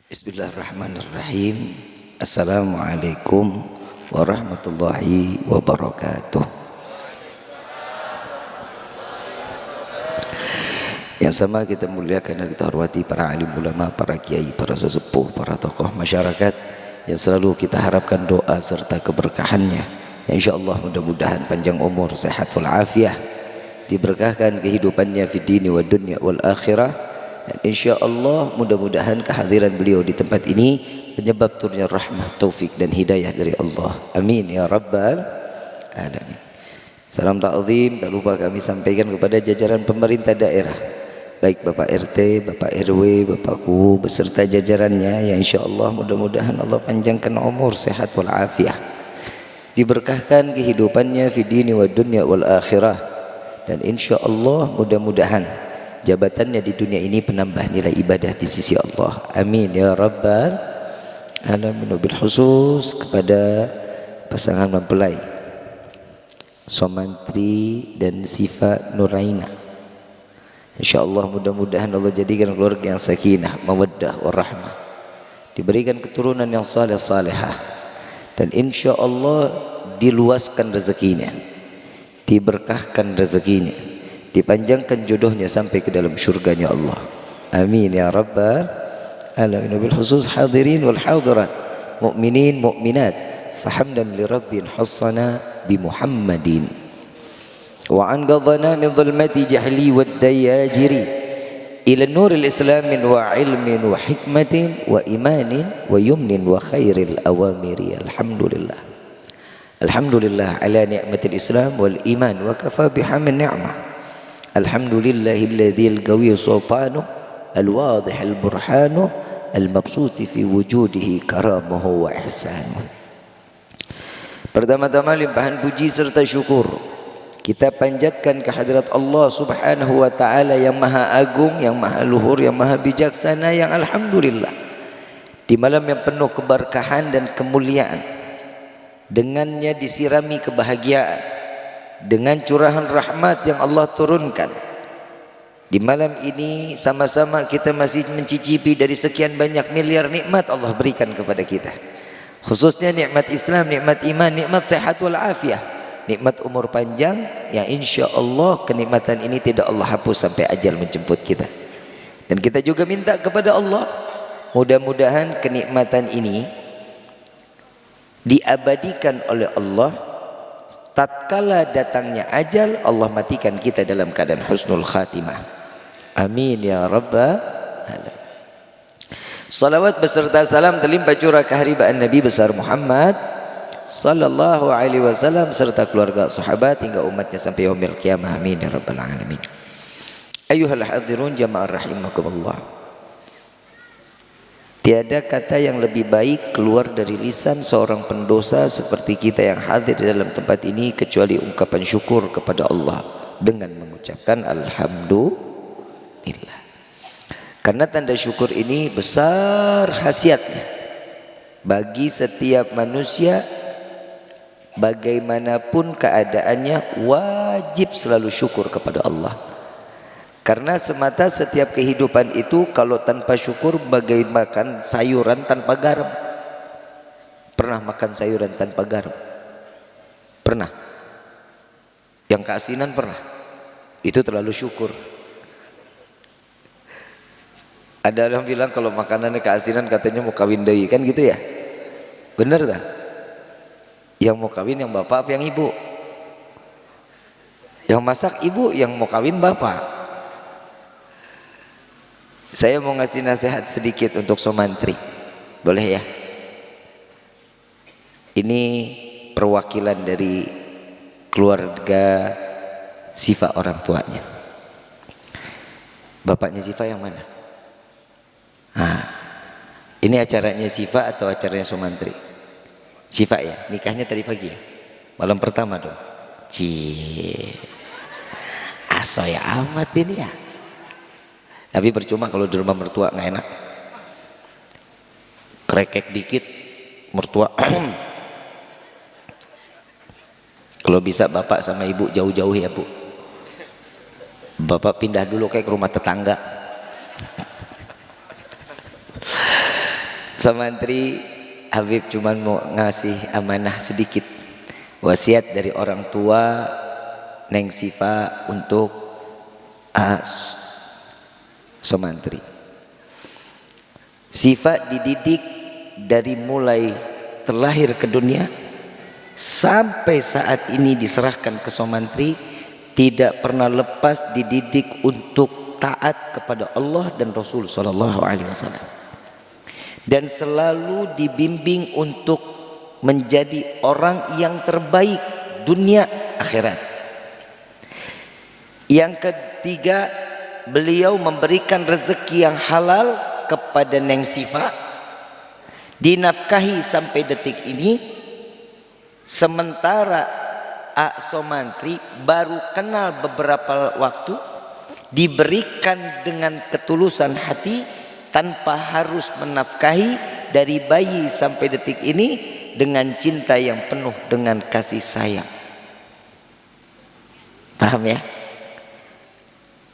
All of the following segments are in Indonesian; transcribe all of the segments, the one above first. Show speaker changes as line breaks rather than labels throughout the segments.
Bismillahirrahmanirrahim. Assalamualaikum warahmatullahi wabarakatuh. Yang sama kita muliakan dan kita hormati para alim ulama, para kiai, para sesepuh, para tokoh masyarakat yang selalu kita harapkan doa serta keberkahannya. Ya, insyaallah mudah-mudahan panjang umur, sehat walafiat, diberkahkan kehidupannya fi dini wa dunya wal akhirah. Dan insyaallah mudah-mudahan kehadiran beliau di tempat ini penyebab turunnya rahmah, taufik dan hidayah dari Allah. Amin ya rabbal alamin. Salam ta'zim tak lupa kami sampaikan kepada jajaran pemerintah daerah, baik Bapak RT, Bapak RW, Bapakku beserta jajarannya, yang insyaallah mudah-mudahan Allah panjangkan umur, sehat walafiat, diberkahkan kehidupannya fi dini wa dunya wal akhirah. Dan insyaallah mudah-mudahan jabatannya di dunia ini penambah nilai ibadah di sisi Allah. Amin ya rabbal alamin. Bil khusus kepada pasangan mempelai Somantri dan Sifa Nuraina, insyaallah mudah-mudahan Allah jadikan keluarga yang sakinah, mawaddah warahmah, diberikan keturunan yang saleh salehah, dan insyaallah diluaskan rezekinya, diberkahkan rezekinya, dipanjangkan jodohnya sampai ke dalam syurganya Allah. Amin ya rabbal alamin. Bil khusus hadirin wal hadirat, mukminin mukminat, fahamdan li rabbin hassana bi Muhammadin wa an qadhana min dhulmati jahli wad dayajiri ila nuril islamin wa ilmin wa hikmatin wa imanin wa yumnin wa khairil awamiri. Alhamdulillah, alhamdulillah ala ni'matil islam wal iman wa kafa bihamin ni'mah. Alhamdulillahilladzi al-qawi sultanuh al-wadih al-burhanuh al-mabsuti fi wujudihi karamahu wa ihsanuh. Pertama-tama limpahan puji serta syukur kita panjatkan kehadirat Allah subhanahu wa ta'ala yang maha agung, yang maha luhur, yang maha bijaksana, yang alhamdulillah di malam yang penuh keberkahan dan kemuliaan, dengannya disirami kebahagiaan, dengan curahan rahmat yang Allah turunkan. Di malam ini sama-sama kita masih mencicipi dari sekian banyak miliar nikmat Allah berikan kepada kita, khususnya nikmat Islam, nikmat iman, nikmat sehat wal afiat, nikmat umur panjang yang insya Allah kenikmatan ini tidak Allah hapus sampai ajal menjemput kita. Dan kita juga minta kepada Allah mudah-mudahan kenikmatan ini diabadikan oleh Allah. Tatkala datangnya ajal, Allah matikan kita dalam keadaan husnul khatimah. Amin ya rabbal alamin. Salawat beserta salam terlimpah curah keharibaan Nabi besar Muhammad sallallahu alaihi wasallam serta keluarga sahabat hingga umatnya sampai yaumil qiyamah. Amin ya rabbal alamin. Ayyuhal hadirun jamaah rahimakumullah. Tiada kata yang lebih baik keluar dari lisan seorang pendosa seperti kita yang hadir di dalam tempat ini kecuali ungkapan syukur kepada Allah dengan mengucapkan alhamdulillah. Karena tanda syukur ini besar khasiatnya bagi setiap manusia, bagaimanapun keadaannya wajib selalu syukur kepada Allah. Karena semata setiap kehidupan itu kalau tanpa syukur bagai makan sayuran tanpa garam. Pernah makan sayuran tanpa garam? Pernah? Yang keasinan pernah? Itu terlalu syukur. Ada orang bilang kalau makanannya keasinan katanya mau kawin deui, kan gitu ya? Bener tak? Yang mau kawin yang bapak apa yang ibu? Yang masak ibu, yang mau kawin bapak. Saya mau ngasih nasihat sedikit untuk Somantri, boleh ya? Ini perwakilan dari keluarga Sifa orang tuanya. Bapaknya Sifa yang mana? Nah, ini acaranya Sifa atau acaranya Somantri? Sifa ya, nikahnya tadi pagi ya? Malam pertama dong. Cie, asoy amat ini ya. Tapi percuma kalau di rumah mertua nggak enak. Krekek dikit, mertua. Kalau bisa bapak sama ibu jauh-jauh ya bu. Bapak pindah dulu kayak ke rumah tetangga. Samantri Habib cuman mau ngasih amanah sedikit. Wasiat dari orang tua Neng Sifa untuk Somantri. Sifa dididik dari mulai terlahir ke dunia sampai saat ini diserahkan ke Somantri, tidak pernah lepas dididik untuk taat kepada Allah dan Rasul Sallallahu Alaihi Wasallam, dan selalu dibimbing untuk menjadi orang yang terbaik dunia akhirat. Yang ketiga, beliau memberikan rezeki yang halal kepada Neng Sifa, dinafkahi sampai detik ini. Sementara Somantri baru kenal beberapa waktu, diberikan dengan ketulusan hati tanpa harus menafkahi, dari bayi sampai detik ini dengan cinta yang penuh dengan kasih sayang. Paham ya?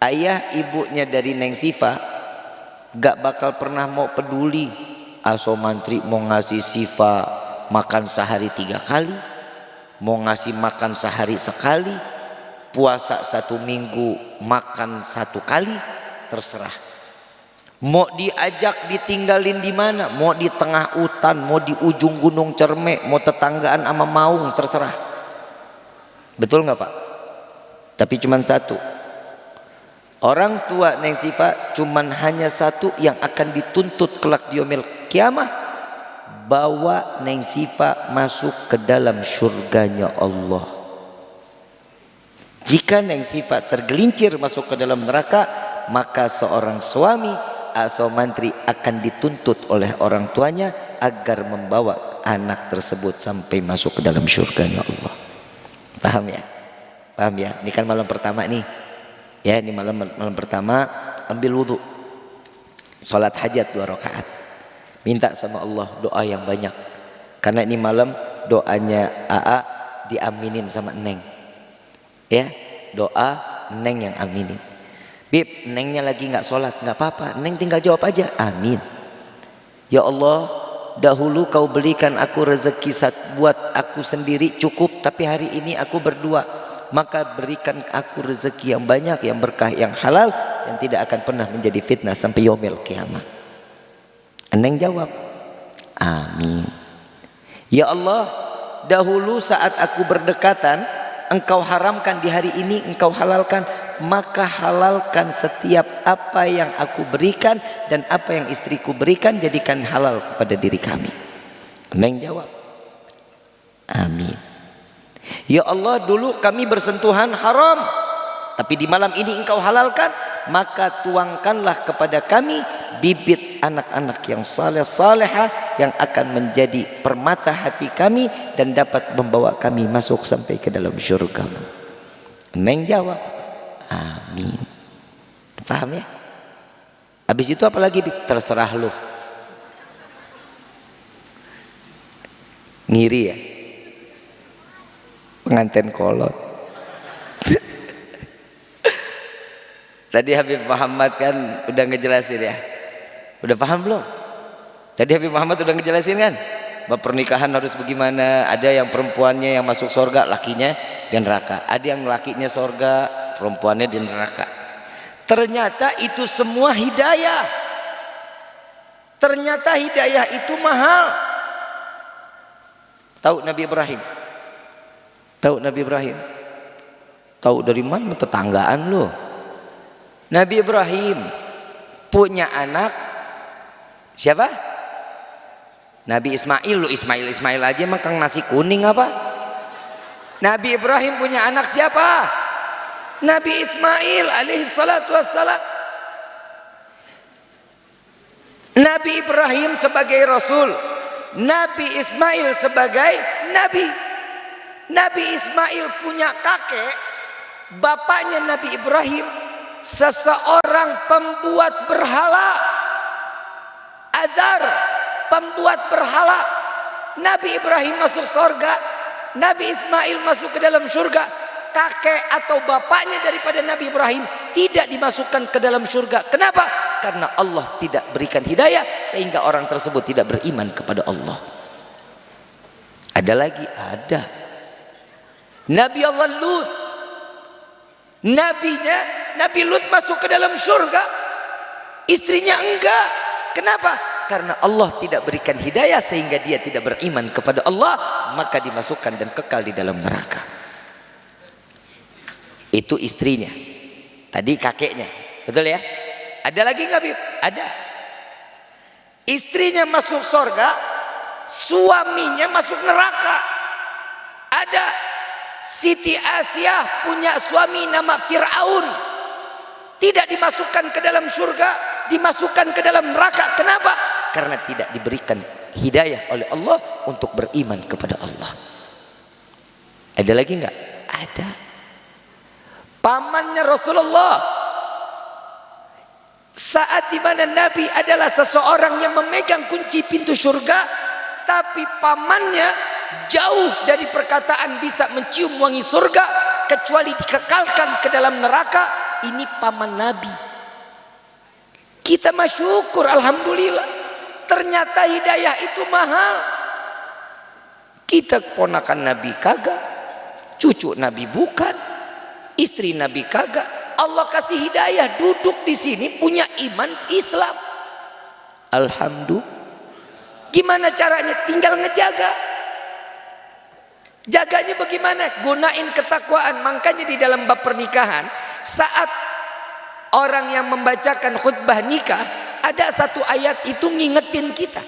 Ayah ibunya dari Neng Sifa gak bakal pernah mau peduli Somantri mau ngasih Sifa makan sehari 3 kali, mau ngasih makan sehari sekali, puasa 1 minggu makan 1 kali, terserah. Mau diajak ditinggalin di mana, mau di tengah hutan, mau di ujung gunung Cermek, mau tetanggaan sama Maung, terserah. Betul nggak Pak? Tapi cuman satu, orang tua Neng Sifa cuman hanya satu yang akan dituntut kelak di yaumil kiamah, bawa Neng Sifa masuk ke dalam surganya Allah. Jika Neng Sifa tergelincir masuk ke dalam neraka, maka seorang suami Somantri akan dituntut oleh orang tuanya agar membawa anak tersebut sampai masuk ke dalam surganya Allah. Paham ya? Paham ya? Ini kan malam pertama nih. Ya, ini malam pertama, ambil wudhu, sholat hajat 2 rakaat, minta sama Allah doa yang banyak, karena ini malam doanya AA diaminin sama Neng. Ya, doa Neng yang aminin. Bib, Nengnya lagi nggak sholat, nggak apa-apa, Neng tinggal jawab aja, amin. Ya Allah, dahulu kau belikan aku rezeki buat aku sendiri cukup, tapi hari ini aku berdua, maka berikan aku rezeki yang banyak, yang berkah, yang halal, yang tidak akan pernah menjadi fitnah sampai yaumil kiamah. Neng jawab, amin. Ya Allah, dahulu saat aku berdekatan, engkau haramkan, di hari ini engkau halalkan, maka halalkan setiap apa yang aku berikan dan apa yang istriku berikan, jadikan halal kepada diri kami. Neng jawab, amin. Ya Allah, dulu kami bersentuhan haram, tapi di malam ini engkau halalkan, maka tuangkanlah kepada kami bibit anak-anak yang saleh-salehah yang akan menjadi permata hati kami dan dapat membawa kami masuk sampai ke dalam syurga-Mu. Neng jawab, amin. Paham ya? Habis itu apa lagi? Terserah lu. Ngiri ya? Pengantin kolot. Tadi Habib Muhammad kan udah ngejelasin ya. Udah paham belum? Tadi Habib Muhammad udah ngejelasin kan? Bahwa pernikahan harus bagaimana. Ada yang perempuannya yang masuk surga, lakinya di neraka. Ada yang lakinya surga, perempuannya di neraka. Ternyata itu semua hidayah. Ternyata hidayah itu mahal. Tahu Nabi Ibrahim? Tahu Nabi Ibrahim? Tahu dari mana? Tetanggaan loh. Nabi Ibrahim punya anak siapa? Nabi Ismail. Lu Ismail aja emang kang nasi kuning apa? Nabi Ibrahim punya anak siapa? Nabi Ismail alaihi salatu wassalam. Nabi Ibrahim sebagai rasul, Nabi Ismail sebagai nabi.
Nabi Ismail punya kakek, bapaknya Nabi Ibrahim, seseorang pembuat berhala. Azar, pembuat berhala. Nabi Ibrahim masuk surga, Nabi Ismail masuk ke dalam surga. Kakek atau bapaknya daripada Nabi Ibrahim tidak dimasukkan ke dalam surga. Kenapa? Karena Allah tidak berikan hidayah sehingga orang tersebut tidak beriman kepada Allah. Ada lagi? Ada. Nabi Allah Lut, Nabi Lut masuk ke dalam surga, istrinya enggak. Kenapa? Karena Allah tidak berikan hidayah sehingga dia tidak beriman kepada Allah, maka dimasukkan dan kekal di dalam neraka. Itu istrinya. Tadi kakeknya, betul ya? Ada lagi nggak, Bib? Ada. Istrinya masuk surga, suaminya masuk neraka. Ada. Siti Asyah punya suami nama Fir'aun, tidak dimasukkan ke dalam surga, dimasukkan ke dalam neraka. Kenapa? Karena tidak diberikan hidayah oleh Allah untuk beriman kepada Allah. Ada lagi nggak? Ada. Pamannya Rasulullah, saat dimana Nabi adalah seseorang yang memegang kunci pintu surga, tapi pamannya jauh dari perkataan bisa mencium wangi surga, kecuali dikekalkan ke dalam neraka. Ini paman Nabi. Kita masyukur, alhamdulillah. Ternyata hidayah itu mahal. Kita ponakan Nabi kagak, cucu Nabi bukan, istri Nabi kagak. Allah kasih hidayah, duduk di sini punya iman Islam. Alhamdulillah. Gimana caranya? Tinggal ngejaga. Jaganya bagaimana? Gunain ketakwaan. Makanya di dalam bab pernikahan, saat orang yang membacakan khutbah nikah, ada satu ayat itu ngingetin kita.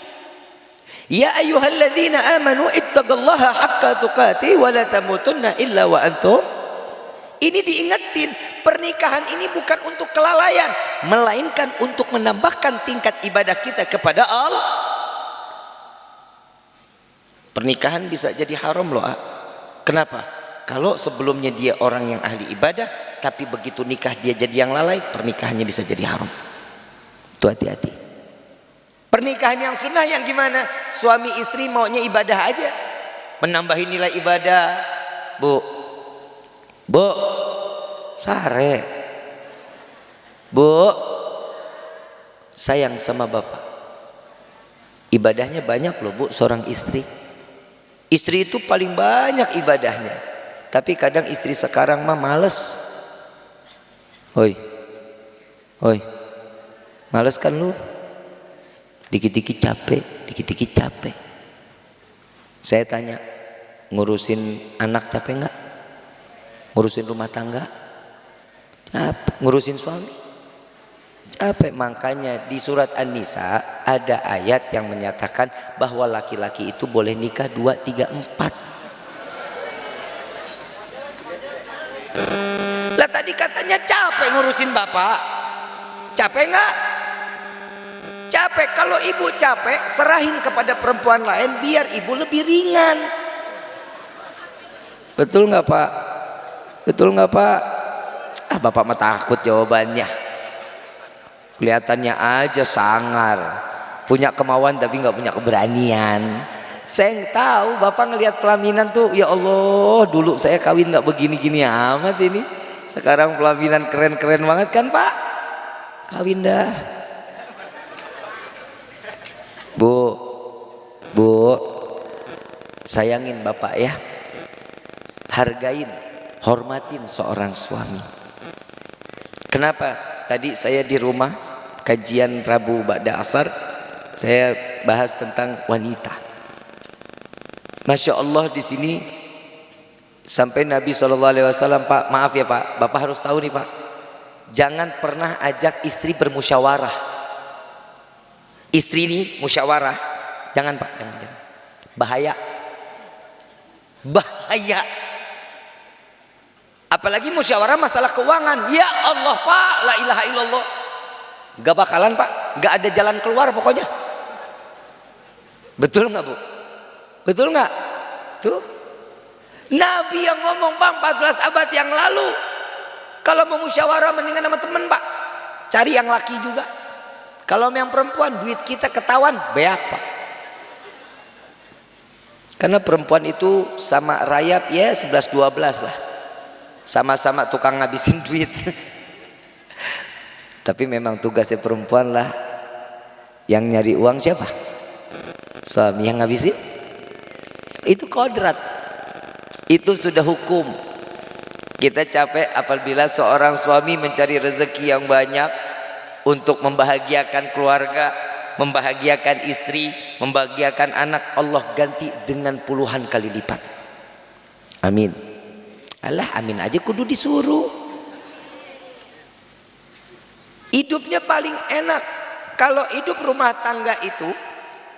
Ya ayyuhalladzina amanu ittaqallaha haqqa tuqatih wa la tamutunna illa wa antum. Ini diingetin, pernikahan ini bukan untuk kelalaian, melainkan untuk menambahkan tingkat ibadah kita kepada Allah. Pernikahan bisa jadi haram loh. Kenapa? Kalau sebelumnya dia orang yang ahli ibadah, tapi begitu nikah dia jadi yang lalai, pernikahannya bisa jadi haram. Itu hati-hati. Pernikahan yang sunnah yang gimana? Suami istri maunya ibadah aja, menambahi nilai ibadah. Bu, sare, bu, sayang sama bapak. Ibadahnya banyak loh bu, seorang istri. Istri itu paling banyak ibadahnya. Tapi kadang istri sekarang mah males. Hoi, males kan lu? Dikit-dikit capek, dikit-dikit capek. Saya tanya, ngurusin anak capek nggak? Ngurusin rumah tangga? Capek. Ngurusin suami? Capek. Makanya di surat An-Nisa ada ayat yang menyatakan bahwa laki-laki itu boleh nikah 2, 3, 4. Lah tadi katanya capek ngurusin bapak. Capek nggak? Capek. Kalau ibu capek, serahin kepada perempuan lain biar ibu lebih ringan. Betul nggak Pak? Betul nggak Pak? Bapak mah takut jawabannya. Kelihatannya aja sangar, punya kemauan tapi nggak punya keberanian. Saya tahu bapak ngelihat pelaminan tuh, ya Allah, dulu saya kawin nggak begini-gini amat ini. Sekarang pelaminan keren-keren banget kan Pak? Kawin dah. Bu, sayangin bapak ya. Hargain, hormatin seorang suami. Kenapa? Tadi saya di rumah kajian Rabu Ba'da Asar, saya bahas tentang wanita. Masya Allah di sini sampai Nabi SAW, Pak, maaf ya Pak, Bapak harus tahu nih Pak, jangan pernah ajak istri bermusyawarah. Istri ini musyawarah, jangan Pak, jangan. Bahaya. Apalagi musyawarah masalah keuangan. Ya Allah Pak, la ilaha illallah. Gak bakalan Pak, gak ada jalan keluar pokoknya. Betul nggak Bu? Betul nggak? Tuh, Nabi yang ngomong Bang 14 abad yang lalu, kalau mau musyawarah mendingan sama temen Pak, cari yang laki juga. Kalau yang perempuan duit kita ketahuan beak Pak. Karena perempuan itu sama rayap ya 11-12 lah, sama-sama tukang ngabisin duit. Tapi memang tugasnya perempuan lah, yang nyari uang siapa? Suami yang ngabisin. Itu kodrat, itu sudah hukum. Kita capek apabila seorang suami mencari rezeki yang banyak untuk membahagiakan keluarga, membahagiakan istri, membahagiakan anak. Allah ganti dengan puluhan kali lipat. Amin. Alah amin aja kudu disuruh. Hidupnya paling enak kalau hidup rumah tangga itu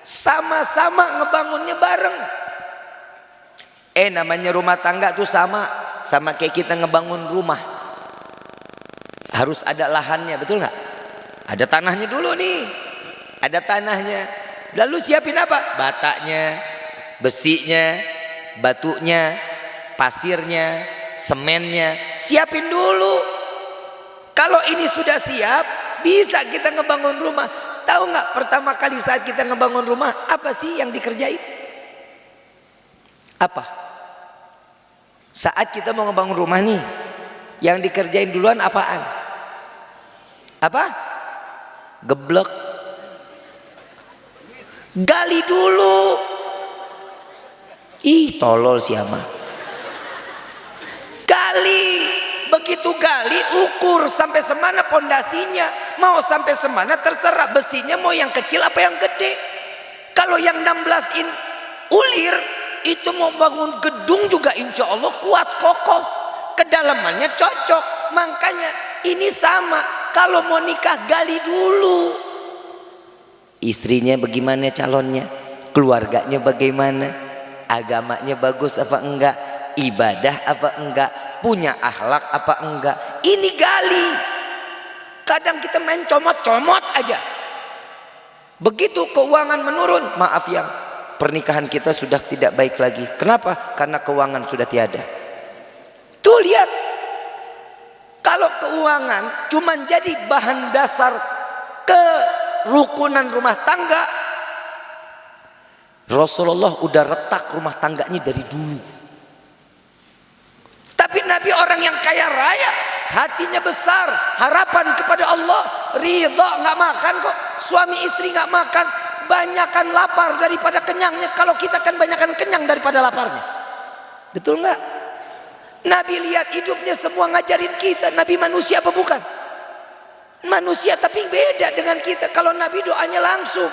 sama-sama ngebangunnya bareng. Namanya rumah tangga tuh sama kayak kita ngebangun rumah. Harus ada lahannya, betul nggak? Ada tanahnya dulu nih, ada tanahnya. Lalu siapin apa? Batanya, besinya, batunya, pasirnya, semennya. Siapin dulu. Kalau ini sudah siap, bisa kita ngebangun rumah. Tahu nggak pertama kali saat kita ngebangun rumah apa sih yang dikerjain? Apa? Saat kita mau ngebangun rumah nih, yang dikerjain duluan apaan? Apa? Geblek. Gali dulu. Ih, tolol siapa? Gali. Begitu gali, ukur sampai semana pondasinya. Mau sampai semana terserah, besinya mau yang kecil apa yang gede. Kalau yang 16 in ulir itu mau bangun gedung juga insya Allah kuat kokoh, kedalamannya cocok. Makanya ini sama, kalau mau nikah gali dulu. Istrinya bagaimana calonnya, keluarganya bagaimana, agamanya bagus apa enggak, ibadah apa enggak, punya akhlak apa enggak. Ini gali. Kadang kita main comot-comot aja. Begitu keuangan menurun, maaf yang pernikahan kita sudah tidak baik lagi. Kenapa? Karena keuangan sudah tiada. Tuh lihat, kalau keuangan cuma jadi bahan dasar kerukunan rumah tangga, Rasulullah udah retak rumah tangganya dari dulu. Tapi Nabi orang yang kaya raya, hatinya besar, harapan kepada Allah, ridho, nggak makan kok. Suami istri nggak makan, banyakan lapar daripada kenyangnya. Kalau kita kan banyakan kenyang daripada laparnya. Betul nggak? Nabi lihat hidupnya semua ngajarin kita. Nabi manusia apa bukan? Manusia tapi beda dengan kita. Kalau Nabi doanya langsung,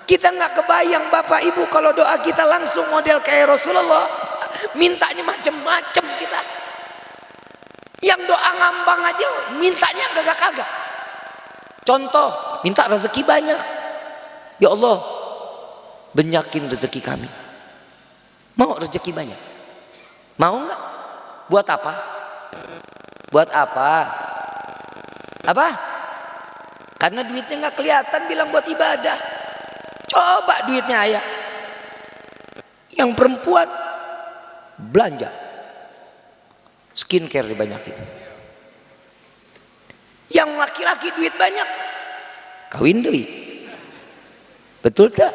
kita nggak kebayang Bapak Ibu kalau doa kita langsung model kayak Rasulullah. Mintanya macem-macem kita. Yang doa ngambang aja mintanya kagak-kagak. Contoh, minta rezeki banyak. Ya Allah, banyakin rezeki kami. Mau rezeki banyak? Mau nggak? Buat apa? Buat apa? Apa? Karena duitnya nggak kelihatan, bilang buat ibadah. Coba duitnya ayah. Yang perempuan belanja skincare dibanyakin. Yang laki-laki duit banyak kawin duit. Betul tak?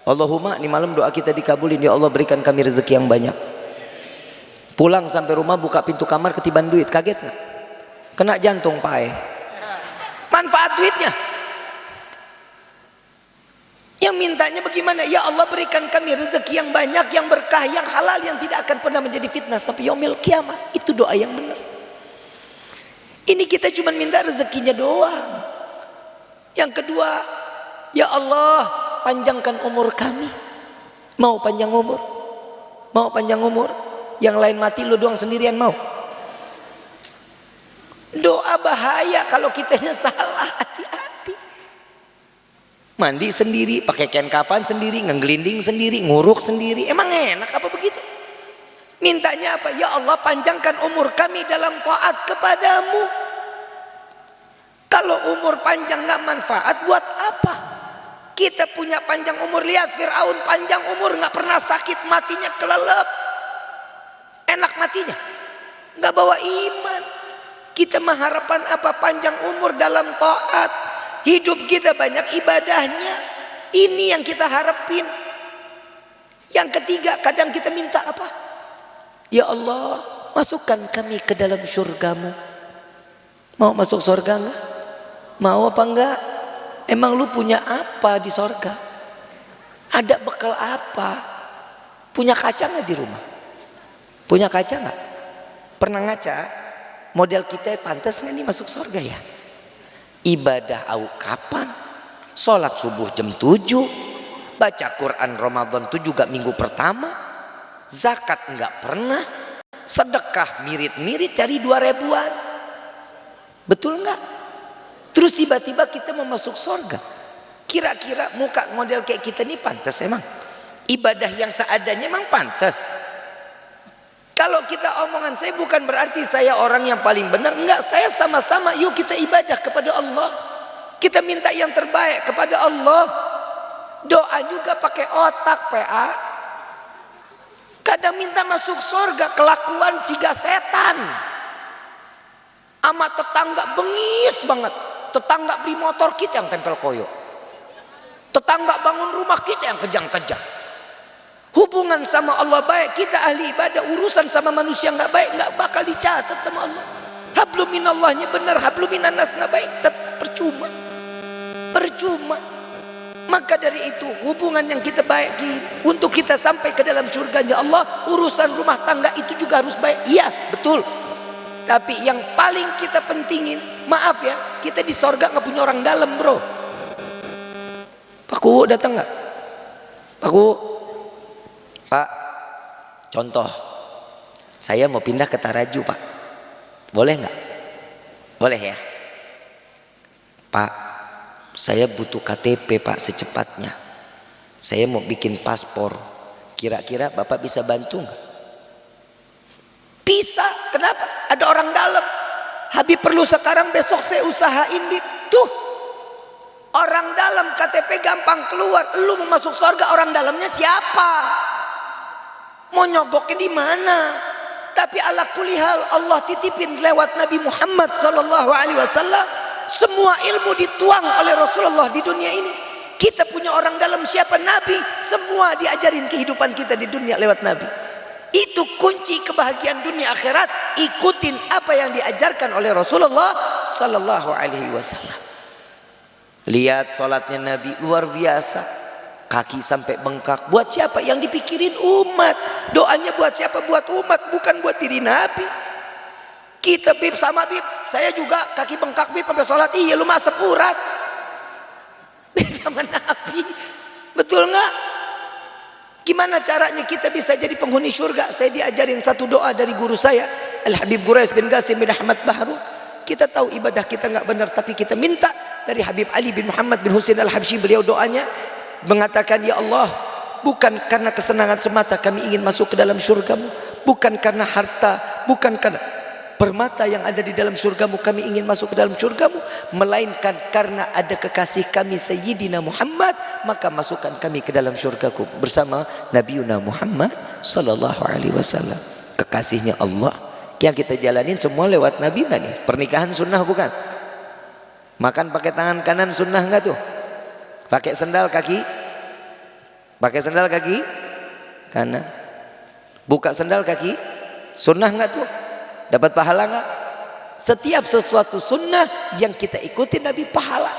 Allahumma, ini malam doa kita dikabulin. Ya Allah, berikan kami rezeki yang banyak. Pulang sampai rumah buka pintu kamar ketiban duit, kaget nggak? Kena jantung pae. Manfaat duitnya. Yang mintanya bagaimana? Ya Allah, berikan kami rezeki yang banyak, yang berkah, yang halal, yang tidak akan pernah menjadi fitnah sampai yaumil kiamah. Itu doa yang benar. Ini kita cuma minta rezekinya doang. Yang kedua, ya Allah, panjangkan umur kami. Mau panjang umur? Mau panjang umur? Yang lain mati, lu doang sendirian mau? Doa bahaya kalau kitanya salah. Hati-hati. Mandi sendiri, pakai kain kafan sendiri, ngegelinding sendiri, nguruk sendiri. Emang enak apa begitu? Mintanya apa? Ya Allah, panjangkan umur kami dalam taat kepadamu. Kalau umur panjang nggak manfaat, buat apa? Kita punya panjang umur. Lihat Fir'aun panjang umur, nggak pernah sakit, matinya kelelep. enak matinya, nggak bawa iman. Kita mengharapkan apa? Panjang umur dalam taat. Hidup kita banyak ibadahnya. Ini yang kita harapin. Yang ketiga, kadang kita minta apa? Ya Allah, masukkan kami ke dalam surgamu. Mau masuk surga enggak? Mau apa enggak? Emang lu punya apa di surga? Ada bekal apa? Punya kaca enggak di rumah? Punya kaca enggak? Pernah ngaca? Model kita pantas nggak nih masuk surga ya? Ibadah kapan? Sholat subuh jam 7, baca Quran Ramadan itu juga minggu pertama, zakat nggak pernah, sedekah mirit-mirit cari 2 ribuan, betul nggak? Terus tiba-tiba kita mau masuk surga. Kira-kira muka model kayak kita nih pantas emang? Ibadah yang seadanya emang pantas? Kalau kita omongan saya bukan berarti saya orang yang paling benar. Enggak, saya sama-sama yuk kita ibadah kepada Allah. Kita minta yang terbaik kepada Allah. Doa juga pakai otak PA. Kadang minta masuk surga kelakuan ciga setan. Ama tetangga bengis banget. Tetangga beli motor kita yang tempel koyo. Tetangga bangun rumah kita yang kejang-kejang. Hubungan sama Allah baik, kita ahli ibadah, urusan sama manusia nggak baik, nggak bakal dicatat sama Allah. Hablum minallahnya benar, hablum minannas nggak baik, tetap percuma. Percuma. Maka dari itu hubungan yang kita baiki untuk kita sampai ke dalam surganya Allah, urusan rumah tangga itu juga harus baik. Iya, betul. Tapi yang paling kita pentingin, maaf ya, kita di surga nggak punya orang dalam, bro. Pak Kuwu datang nggak? Pak Kuwu, Pak, contoh, saya mau pindah ke Taraju, Pak. Boleh nggak? Boleh ya? Pak, saya butuh KTP, Pak, secepatnya. Saya mau bikin paspor. Kira-kira Bapak bisa bantu nggak? Bisa. Kenapa? Ada orang dalam. Habib perlu sekarang, besok saya usahain di tuh. Orang dalam KTP gampang keluar. Lu mau masuk surga, orang dalamnya siapa? Mau nyogoknya di mana? Tapi ala kulihal Allah titipin lewat Nabi Muhammad sallallahu alaihi wasallam. Semua ilmu dituang oleh Rasulullah di dunia ini. Kita punya orang dalam siapa? Nabi. Semua diajarin kehidupan kita di dunia lewat Nabi. Itu kunci kebahagiaan dunia akhirat. Ikutin apa yang diajarkan oleh Rasulullah sallallahu alaihi wasallam. Lihat sholatnya Nabi luar biasa. Kaki sampai bengkak. Buat siapa? Yang dipikirin umat. Doanya buat siapa? Buat umat, bukan buat diri Nabi. Kita bib sama bib, saya juga kaki bengkak bib sampai sholat. Iya, lu mah sepurat. Beda sama Nabi. Betul nggak? Gimana caranya kita bisa jadi penghuni surga? Saya diajarin satu doa dari guru saya, Al-Habib Quraish bin Qasim bin Ahmad Bahru. Kita tahu ibadah kita nggak benar, tapi kita minta dari Habib Ali bin Muhammad bin Husain Al-Habsyi. Beliau doanya mengatakan, ya Allah, bukan karena kesenangan semata kami ingin masuk ke dalam surgamu, bukan karena harta, bukan karena permata yang ada di dalam surgamu kami ingin masuk ke dalam surgamu, melainkan karena ada kekasih kami Sayyidina Muhammad, maka masukkan kami ke dalam surgaku bersama Nabiuna Muhammad sallallahu alaihi wasallam. Kekasihnya Allah yang kita jalanin semua lewat Nabi nggak nih? Pernikahan sunnah bukan? Makan pakai tangan kanan sunnah nggak tuh? Pakai sendal kaki kanan, buka sendal kaki sunnah nggak tuh? Dapat pahala nggak? Setiap sesuatu sunnah yang kita ikuti Nabi pahala.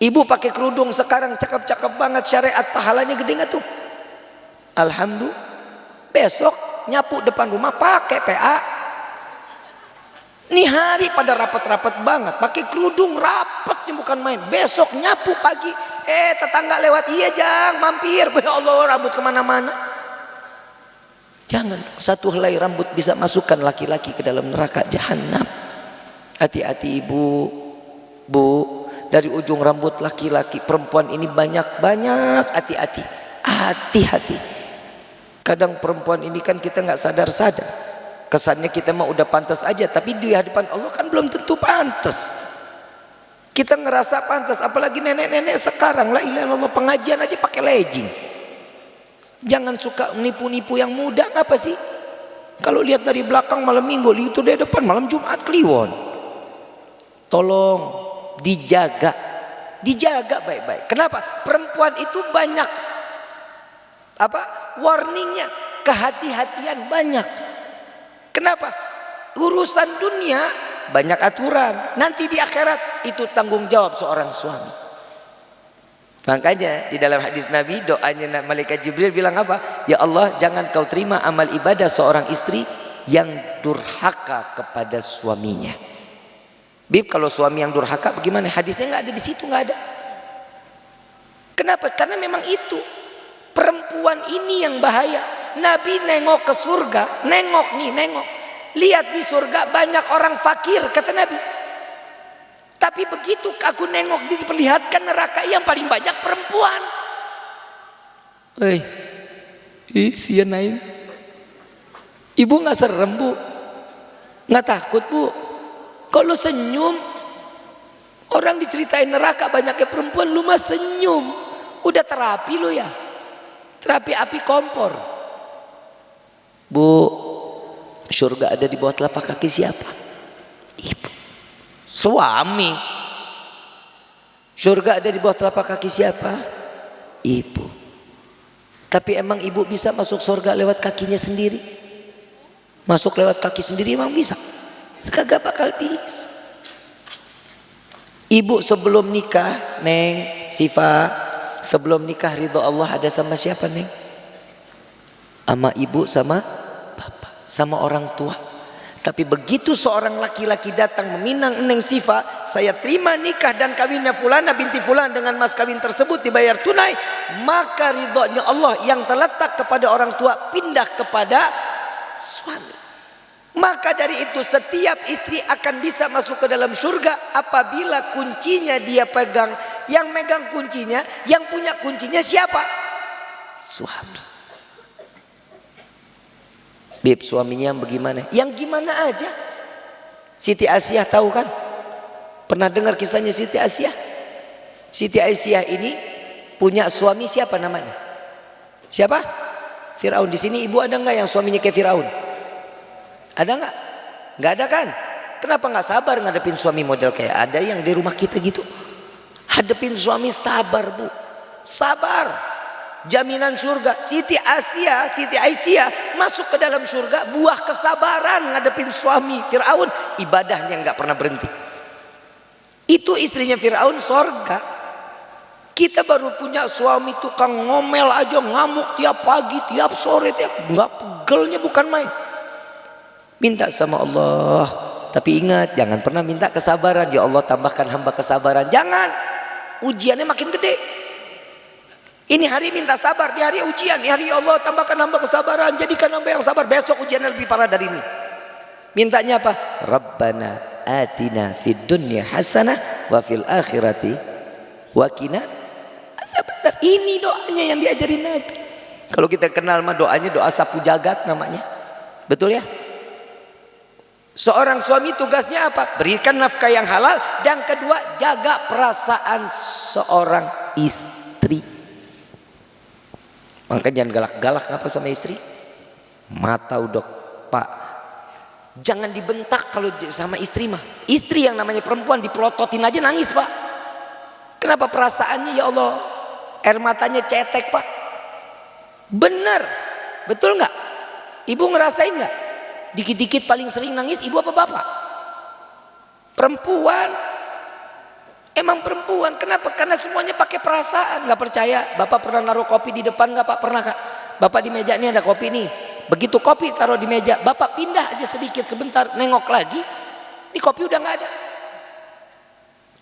Ibu pakai kerudung sekarang cakep-cakep banget, syariat pahalanya gede nggak tuh? Alhamdulillah. Besok nyapu depan rumah pakai PA. Nih hari pada rapat-rapat banget, pakai kerudung rapatnya bukan main. Besok nyapu pagi, tetangga lewat, iya Jang, mampir. Ya Allah, rambut kemana-mana. Jangan satu helai rambut bisa masukkan laki-laki ke dalam neraka jahanam. Hati-hati ibu, bu, dari ujung rambut laki-laki perempuan ini banyak-banyak. Hati-hati, hati-hati. Kadang perempuan ini kan kita nggak sadar-sadar. Kesannya kita mah udah pantas aja, tapi di hadapan Allah kan belum tentu pantas. Kita ngerasa pantas, apalagi nenek-nenek sekarang, la ilaha illallah, pengajian aja pakai legging. Jangan suka nipu-nipu yang muda, apa sih? Kalau lihat dari belakang malam minggu, itu dari depan malam Jumat kliwon. Tolong dijaga, dijaga baik-baik. Kenapa? Perempuan itu banyak apa? Warningnya, kehati-hatian banyak. Kenapa? Urusan dunia banyak aturan. Nanti di akhirat itu tanggung jawab seorang suami. Makanya di dalam hadis Nabi, doanya malaikat Jibril bilang apa? Ya Allah, jangan kau terima amal ibadah seorang istri yang durhaka kepada suaminya. Bib, kalau suami yang durhaka bagaimana? Hadisnya nggak ada di situ, nggak ada. Kenapa? Karena memang itu perempuan ini yang bahaya. Nabi nengok ke surga, nengok. Lihat di surga banyak orang fakir, kata Nabi. Tapi begitu aku nengok, diperlihatkan neraka yang paling banyak perempuan. Sian aing. Ibu nggak serem bu, nggak takut bu. Kalau senyum, orang diceritain neraka banyaknya perempuan, lu mah senyum. Udah terapi lu ya, terapi api kompor. Bu, surga ada di bawah telapak kaki siapa? Ibu. Suami. Surga ada di bawah telapak kaki siapa? Ibu. Tapi emang ibu bisa masuk surga lewat kakinya sendiri? Masuk lewat kaki sendiri emang bisa? Kagak bakal bisa. Ibu sebelum nikah, Neng, Sifa, sebelum nikah ridho Allah ada sama siapa, Neng? Sama ibu, sama bapak, sama orang tua. Tapi begitu seorang laki-laki datang meminang Neng Sifa, saya terima nikah dan kawinnya Fulana binti Fulan dengan mas kawin tersebut dibayar tunai, maka ridhonya Allah yang terletak kepada orang tua pindah kepada suami. Maka dari itu setiap istri akan bisa masuk ke dalam surga apabila kuncinya dia pegang. Yang megang kuncinya, yang punya kuncinya siapa? Suami. Bib, suaminya bagaimana? Yang gimana aja. Siti Aisyah tahu kan? Pernah dengar kisahnya Siti Aisyah? Siti Aisyah ini punya suami siapa namanya? Siapa? Firaun. Di sini ibu ada nggak yang suaminya kayak Firaun? Ada nggak? Nggak ada kan? Kenapa nggak sabar ngadepin suami model kayak ada yang di rumah kita gitu? Hadepin suami, sabar bu, sabar. Jaminan surga. Siti Aisyah masuk ke dalam surga buah kesabaran ngadepin suami Firaun, ibadahnya nggak pernah berhenti. Itu istrinya Firaun surga. Kita baru punya suami tukang ngomel aja, ngamuk tiap pagi, tiap sore, nggak pegelnya bukan main. Minta sama Allah, tapi ingat jangan pernah minta kesabaran. Ya Allah tambahkan hamba kesabaran. Jangan, ujiannya makin gede. Ini hari minta sabar, di hari ujian, di hari Allah tambahkan hamba kesabaran, jadikan hamba yang sabar. Besok ujiannya lebih parah dari ini. Mintanya apa? Rabbana atina fid dunya hasanah wa fil akhirati wa qina adzabannar. Ini doanya yang diajarin Nabi. Kalau kita kenal mah doanya doa sapu jagat namanya. Betul ya? Seorang suami tugasnya apa? Berikan nafkah yang halal, dan kedua jaga perasaan seorang istri. Makanya jangan galak-galak apa sama istri. Mata udah pak, jangan dibentak kalau sama istri mah. Istri yang namanya perempuan dipelototin aja nangis pak. Kenapa? Perasaannya ya Allah, air matanya cetek pak. Bener, betul nggak? Ibu ngerasain nggak? Dikit-dikit paling sering nangis ibu apa bapak? Perempuan. Emang perempuan. Kenapa? Karena semuanya pakai perasaan. Nggak percaya? Bapak pernah naruh kopi di depan nggak pak? Pernah kak? Bapak di meja ini ada kopi nih. Begitu kopi taruh di meja, bapak pindah aja sedikit sebentar, nengok lagi, ini kopi udah nggak ada.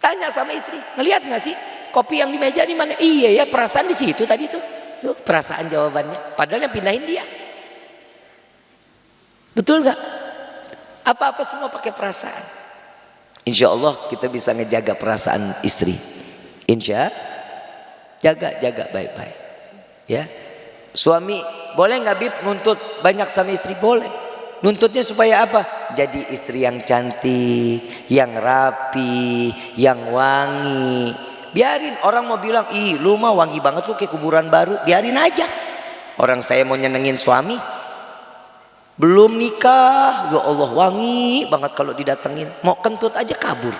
Tanya sama istri, ngelihat nggak sih kopi yang di meja di mana? Iya ya, perasaan di situ tadi tuh. Tuh perasaan jawabannya. Padahal yang pindahin dia. Betul nggak? Apa-apa semua pakai perasaan. Insya Allah kita bisa ngejaga perasaan istri. Insya jaga baik-baik. Ya, suami boleh nggak bib nuntut banyak sama istri? Boleh. Nuntutnya supaya apa? Jadi istri yang cantik, yang rapi, yang wangi. Biarin orang mau bilang, ih lu mah wangi banget lu kayak kuburan baru. Biarin aja. Orang saya mau nyenengin suami. belum nikah, ya Allah wangi banget kalau didatengin. Mau kentut aja kabur,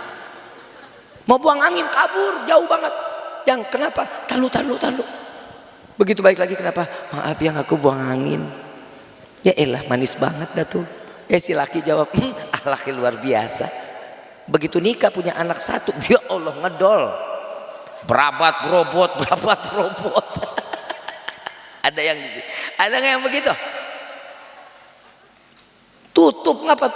mau buang angin kabur, jauh banget. Yang kenapa? Talu. Begitu baik lagi, kenapa? Maaf yang aku buang angin. Ya elah manis banget dah tuh. Si laki jawab, laki luar biasa. Begitu nikah punya anak satu, ya Allah ngedol, berabat robot. Ada yang di sini, ada nggak yang begitu? Tutup ngapa?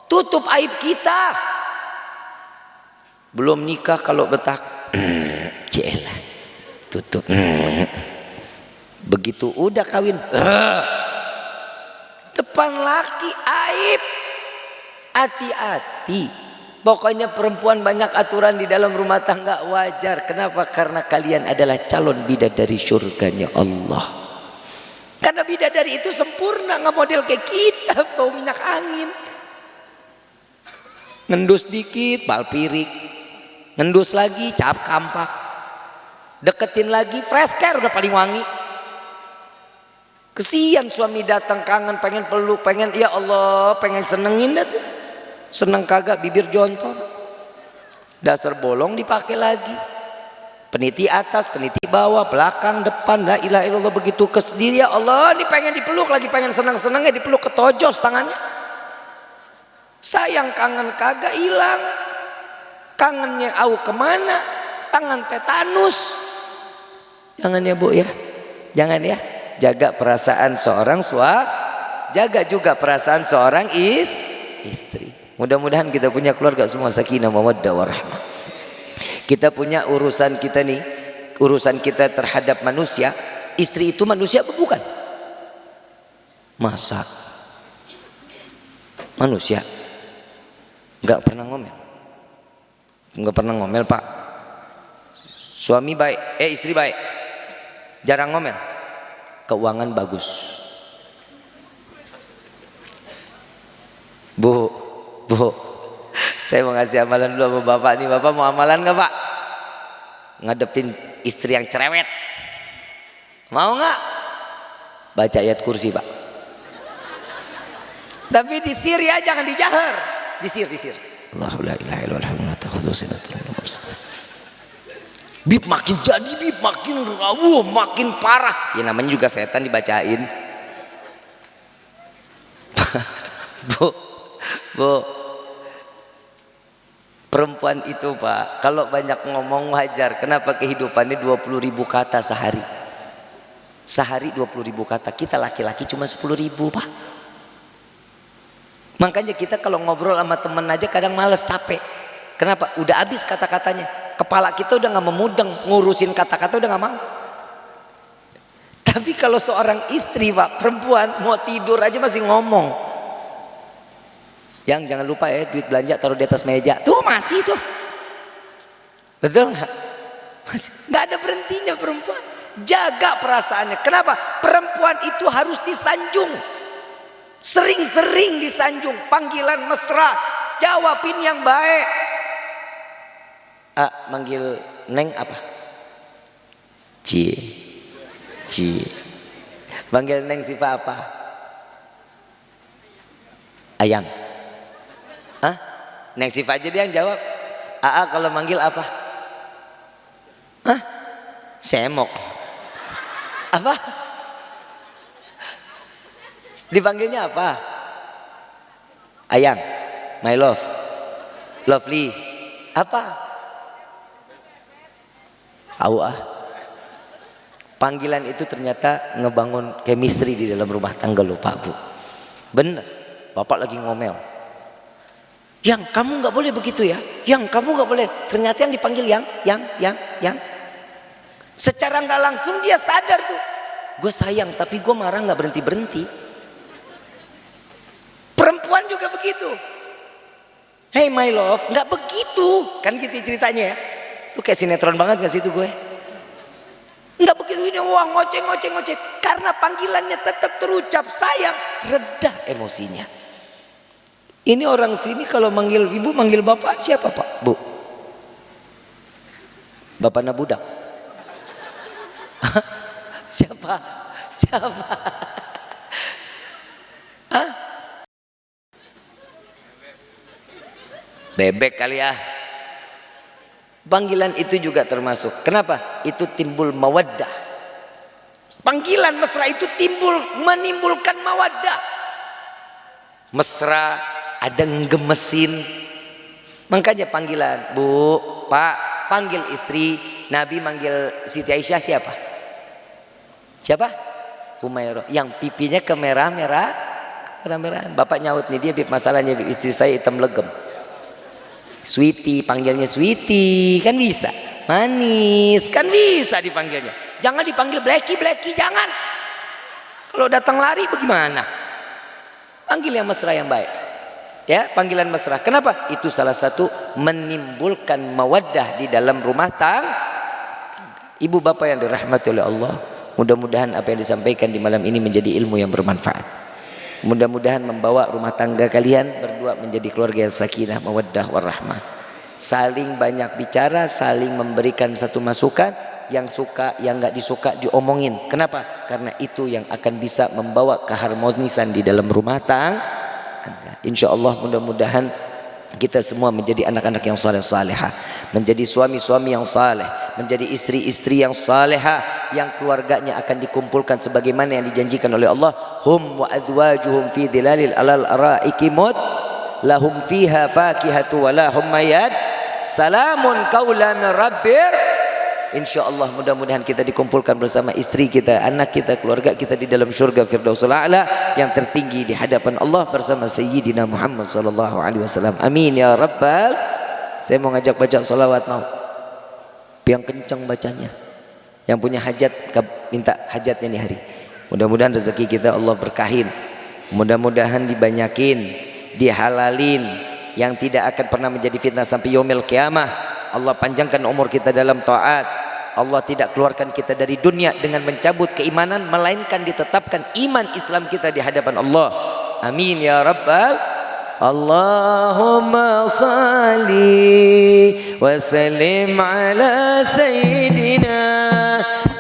Tutup aib kita. Belum nikah kalau betak, cielah, tutup. Begitu udah kawin, depan laki aib. Hati-hati. Pokoknya perempuan banyak aturan di dalam rumah tangga wajar. Kenapa? Karena kalian adalah calon bidadari surganya Allah. Karena bidadari itu sempurna, nggak model kayak kita bau minyak angin. Ngendus dikit bal pirik, ngendus lagi cap kampak, deketin lagi fresh care udah paling wangi. Kesian suami datang kangen, pengen peluk, pengen ya Allah, pengen senengin dah tuh. Seneng kagak bibir jontor, dasar bolong dipakai lagi, peniti atas, peniti bawah, belakang, depan, la ilaha illallah. Begitu kesediri ya Allah, ini pengen dipeluk lagi, pengen senang-senangnya dipeluk, ketojos tangannya. Sayang kangen kagak hilang, kangennya au kemana, tangan tetanus. Jangan ya Bu ya, jangan ya. Jaga perasaan seorang suami, jaga juga perasaan seorang istri. Mudah-mudahan kita punya keluarga semua sakinah mawaddah warahmah. Kita punya urusan kita nih, urusan kita terhadap manusia. Istri itu manusia apa bukan? Masa manusia nggak pernah ngomel? Nggak pernah ngomel Pak. Suami baik, istri baik, jarang ngomel, keuangan bagus. Bu, saya mau ngasih amalan dulu sama Bapak nih. Bapak mau amalan nggak Pak? Ngadepin istri yang cerewet, mau nggak? Baca ayat kursi Pak. Tapi disir ya, jangan dijahar. Disir. Allahu la ilaha illallah ta'khudhu sinatun wa nawm. Bib makin jadi, bib makin rawuh, makin parah. Ya namanya juga setan dibacain. Bu, perempuan itu Pak, kalau banyak ngomong wajar. Kenapa? Kehidupannya 20.000 kata sehari. Sehari 20.000 kata. Kita laki-laki cuma 10.000 Pak. Makanya kita kalau ngobrol sama temen aja kadang males, capek. Kenapa? Udah habis kata-katanya. Kepala kita udah gak memudeng, ngurusin kata-kata udah gak mau. Tapi kalau seorang istri Pak, perempuan mau tidur aja masih ngomong. Yang jangan lupa ya, duit belanja taruh di atas meja. Tuh masih tuh. Betul nggak? Masih nggak ada berhentinya perempuan. Jaga perasaannya. Kenapa? Perempuan itu harus disanjung. Sering-sering disanjung. Panggilan mesra, jawabin yang baik. Manggil Neng apa? Cie. Manggil Neng Siva apa? Ayang. Neng Siva aja dia yang jawab. Kalau manggil apa? Semok. Apa? Dipanggilnya apa? Ayang, my love, lovely. Apa? Panggilan itu ternyata ngebangun chemistry di dalam rumah tangga loh Pak Bu. Bener. Bapak lagi ngomel. Yang kamu nggak boleh begitu ya, yang kamu nggak boleh. Ternyata yang dipanggil yang. Secara nggak langsung dia sadar tuh, gue sayang tapi gue marah nggak berhenti. Perempuan juga begitu. Hey my love, nggak begitu kan gitu ceritanya ya. Lu kayak sinetron banget gak sih itu gue? Nggak begitu, ini wah ngoceh. Karena panggilannya tetap terucap sayang, reda emosinya. Ini orang sini kalau manggil ibu, manggil bapak siapa Pak? Bu. Bapaknya budak. Siapa? Hah? Bebek kali ya. Panggilan itu juga termasuk. Kenapa? Itu timbul mawaddah. Panggilan mesra itu menimbulkan mawaddah. Mesra, ada ngemesin. Makanya panggilan, Bu, Pak, panggil istri. Nabi manggil Siti Aisyah siapa? Siapa? Humairah. Yang pipinya kemerah-merah. Bapak nyaut nih, dia bib masalahnya bib istri saya hitam legem. Sweetie, panggilnya Sweetie, kan bisa. Manis, kan bisa dipanggilnya. Jangan dipanggil Blacky, jangan. Kalau datang lari bagaimana? Panggil yang mesra yang baik. Ya, panggilan mesra. Kenapa? Itu salah satu menimbulkan mawaddah di dalam rumah tangga. Ibu bapak yang dirahmati oleh Allah, mudah-mudahan apa yang disampaikan di malam ini menjadi ilmu yang bermanfaat. Mudah-mudahan membawa rumah tangga kalian berdua menjadi keluarga yang sakinah, mawaddah, warahmah. Saling banyak bicara, saling memberikan satu masukan. Yang suka, yang nggak disuka diomongin. Kenapa? Karena itu yang akan bisa membawa keharmonisan di dalam rumah tangga. Insya Allah mudah-mudahan kita semua menjadi anak-anak yang saleh-salehah, menjadi suami-suami yang saleh, menjadi istri-istri yang salehah, yang keluarganya akan dikumpulkan sebagaimana yang dijanjikan oleh Allah. Hum wa azwajuhum fi dhilalil alal araiki mut lahum fiha fakihatu wa lahum mayad salamun qaulan min rabbir. InsyaAllah mudah-mudahan kita dikumpulkan bersama istri kita, anak kita, keluarga kita di dalam syurga Firdausul A'la yang tertinggi di hadapan Allah bersama Sayyidina Muhammad sallallahu alaihi wasallam. Amin ya rabbal. Saya mau ngajak baca salawat, mau yang kencang bacanya. Yang punya hajat minta hajatnya nih hari. Mudah-mudahan rezeki kita Allah berkahin. Mudah-mudahan dibanyakin, dihalalin, yang tidak akan pernah menjadi fitnah sampai yaumil qiyamah. Allah panjangkan umur kita dalam taat. Allah tidak keluarkan kita dari dunia dengan mencabut keimanan, melainkan ditetapkan iman Islam kita di hadapan Allah. Amin ya rabbal. Allahumma salli wa sallim ala sayyidina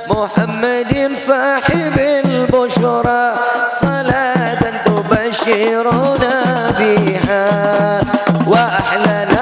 Muhammadin sahibil bushra salatan tubashiruna biha wa ahlana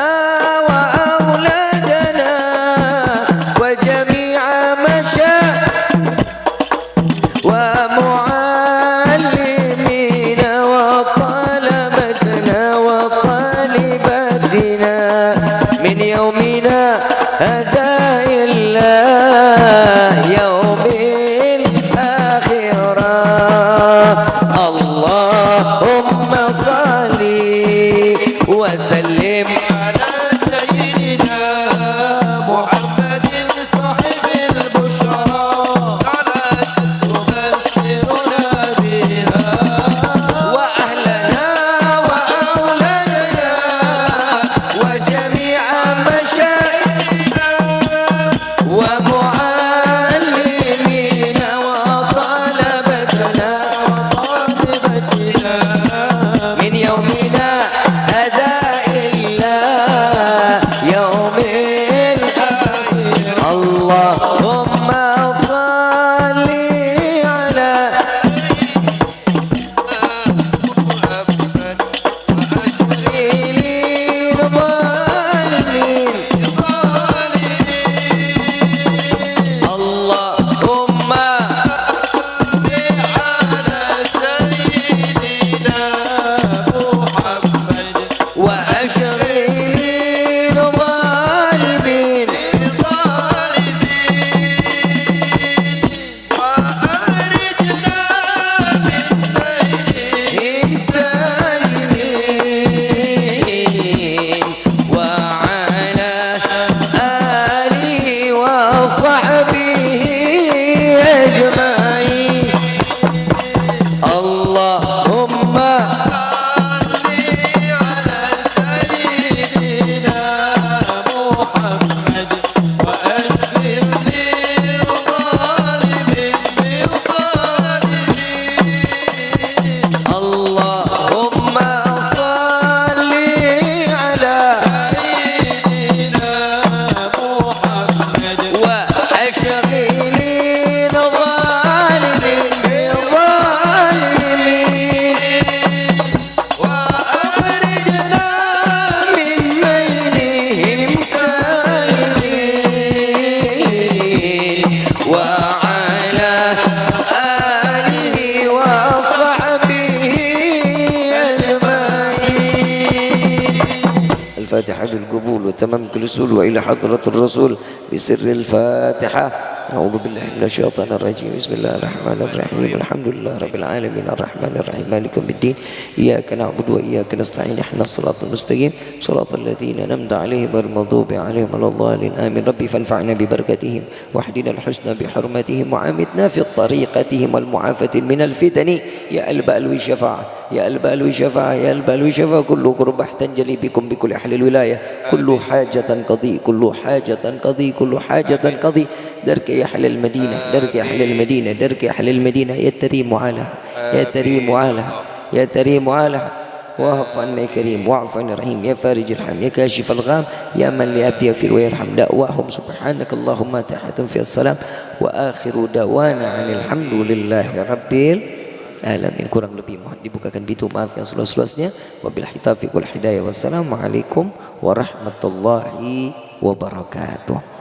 الفاتحة بالقبول وتمام الوصول وإلى حضرة الرسول بسر الفاتحة. أعوذ بالله من الشيطان الرجيم. بسم الله الرحمن الرحيم. الحمد لله رب العالمين الرحمن الرحيم مالك يوم الدين إياك نعبد وإياك نستعين اهدنا الصراط المستقيم صراط الذين أنعمت عليهم غير المغضوب عليهم ولا الضالين آمين. ربي فانفعنا ببركتهم واهدنا الحسنى بحرمتهم وعامتنا في طريقتهم والمعافاة من الفتن يا البال الشفاعة يا البال الشفاعة يا البال الشفاعة. كل قربة تنجلي بكم بكل أهل الولاية كل حاجة قضي كل حاجة قضي كل حاجة قضي. درك يا أهل المدينة درك يا أهل المدينة درك يا أهل المدينة يا تريم وعالها يا تريم وعالها يا تريم وعالها. واعف عنا يا كريم واعف عنا رحيم يا فارج الحم يا كاشف الغام يا من لأبدي يغفر ويرحم. دعواهم سبحانك اللهم تحية في السلام وآخر دعوانا عن الحمد لله رب العالمين. Kurang lebih mohon dibukakan pintu maaf yang seluas-luasnya. Wabillahi taufiq wal hidayah. Wassalamualaikum warahmatullahi wabarakatuh.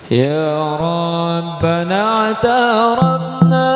يا ربنا اعترفنا